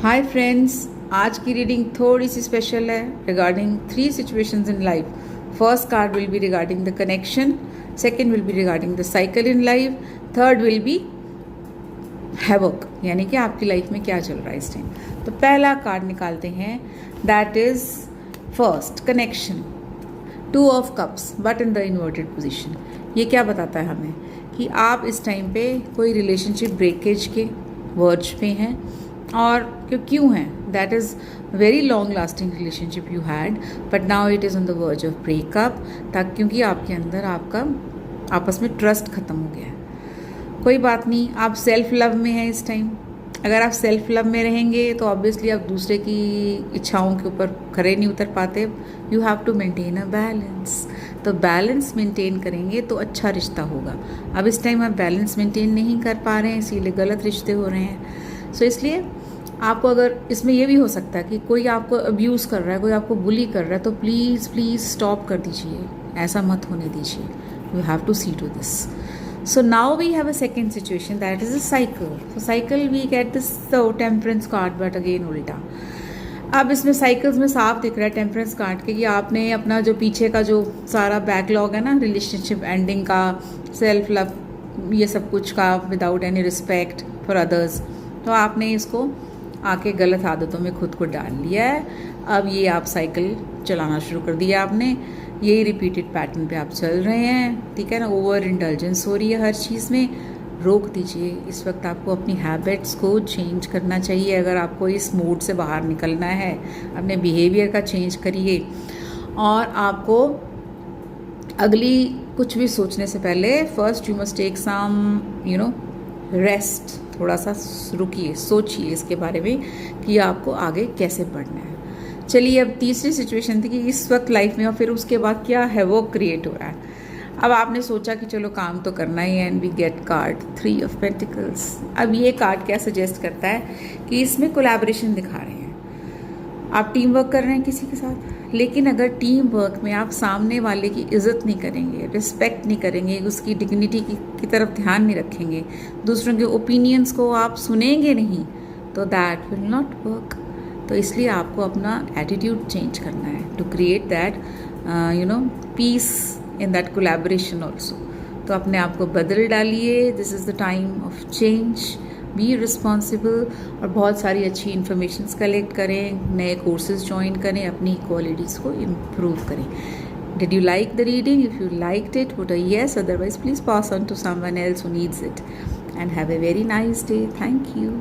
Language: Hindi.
हाय फ्रेंड्स, आज की रीडिंग थोड़ी सी स्पेशल है regarding 3 situations in life. First card will be regarding the connection, second will be regarding the cycle in life, third will be havoc, यानी कि आपकी लाइफ में क्या चल रहा है इस टाइम. तो पहला कार्ड निकालते हैं, that is first connection, 2 of cups but in the inverted position. ये क्या बताता है हमें कि आप इस टाइम पे कोई रिलेशनशिप ब्रेकेज के वर्ज पे हैं. और क्यों हैं, that is very long lasting relationship you had but now it is on the verge of breakup. तक क्योंकि आपके अंदर आपका आपस में ट्रस्ट ख़त्म हो गया है. कोई बात नहीं, आप सेल्फ लव में हैं इस टाइम. अगर आप सेल्फ लव में रहेंगे तो ऑब्वियसली आप दूसरे की इच्छाओं के ऊपर खरे नहीं उतर पाते. You have to maintain a balance. तो बैलेंस मेंटेन करेंगे तो अच्छा रिश्ता होगा. अब इस टाइम आप बैलेंस मेंटेन नहीं कर पा रहे हैं, इसीलिए गलत रिश्ते हो रहे हैं. सो इसलिए आपको, अगर इसमें यह भी हो सकता है कि कोई आपको अब्यूज़ कर रहा है, कोई आपको बुली कर रहा है, तो प्लीज़ प्लीज़ स्टॉप कर दीजिए, ऐसा मत होने दीजिए. You have to see to this. So now we have a second situation, that is a cycle. So cycle we get this temperance card but again उल्टा. अब इसमें साइकिल्स में साफ दिख रहा है टेम्परेंस कार्ड के कि आपने अपना जो पीछे का जो सारा बैकलॉग है ना, रिलेशनशिप एंडिंग का, सेल्फ लव, ये सब कुछ का, without any respect for others, तो आपने इसको आके गलत आदतों में खुद को डाल लिया है. अब ये आप साइकिल चलाना शुरू कर दिया आपने, यही रिपीटेड पैटर्न पे आप चल रहे हैं. ठीक है ना, ओवर इंटेलिजेंस हो रही है हर चीज़ में. रोक दीजिए. इस वक्त आपको अपनी हैबिट्स को चेंज करना चाहिए. अगर आपको इस मूड से बाहर निकलना है, अपने बिहेवियर का चेंज करिए. और आपको अगली कुछ भी सोचने से पहले first you must take some rest. थोड़ा सा रुकिए, सोचिए इसके बारे में कि आपको आगे कैसे बढ़ना है. चलिए, अब तीसरी सिचुएशन थी कि इस वक्त लाइफ में और फिर उसके बाद क्या है वो क्रिएट हो रहा है. अब आपने सोचा कि चलो काम तो करना ही है, and we get card 3 of pentacles. अब ये कार्ड क्या सजेस्ट करता है कि इसमें कोलैबोरेशन दिखा रहे हैं. आप टीम वर्क कर रहे हैं किसी के साथ, लेकिन अगर टीम वर्क में आप सामने वाले की इज्जत नहीं करेंगे, रिस्पेक्ट नहीं करेंगे, उसकी डिग्निटी की तरफ ध्यान नहीं रखेंगे, दूसरों के ओपिनियंस को आप सुनेंगे नहीं, तो दैट विल नॉट वर्क. तो इसलिए आपको अपना एटीट्यूड चेंज करना है to create that peace in that collaboration also. तो अपने आप को बदल डालिए. This is the time of change. Be responsible और बहुत सारी अच्छी इन्फॉर्मेशंस कलेक्ट करें, नए कोर्सेज ज्वाइन करें, अपनी क्वालिटीज़ को इम्प्रूव करें. Did you like the reading? If you liked it, put a yes. Otherwise, please pass on to someone else who needs it. And have a very nice day. Thank you.